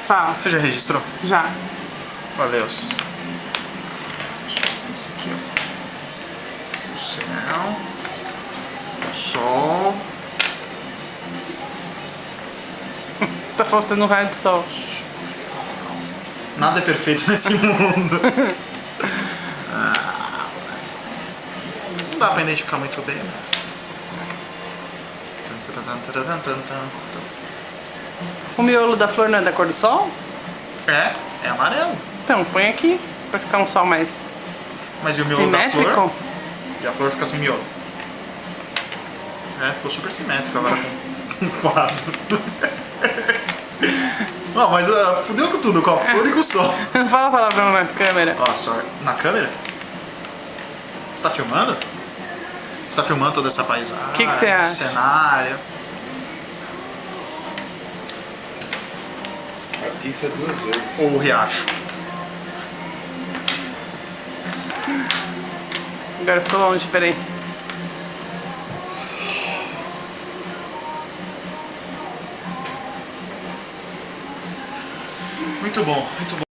Fala. Você já registrou? Já. Valeu. Esse aqui, ó. O céu. O sol. Tá faltando um raio de sol. Nada é perfeito nesse mundo. Não dá pra identificar muito bem, mas... O miolo da flor não é da cor do sol? É amarelo. Então, põe aqui pra ficar um sol mais Mas e o miolo da simétrico. flor? E a flor fica sem miolo. Ficou super simétrico agora com um quadro. Não, mas fudeu com tudo, com a flor e com o sol. Fala palavrão na câmera. Ó, sorry. Na câmera? Você tá filmando? Você tá filmando toda essa paisagem, Que você acha? cenário. Artista 2 vezes. Ou o riacho. Agora ficou longe, peraí. Muito bom, muito bom.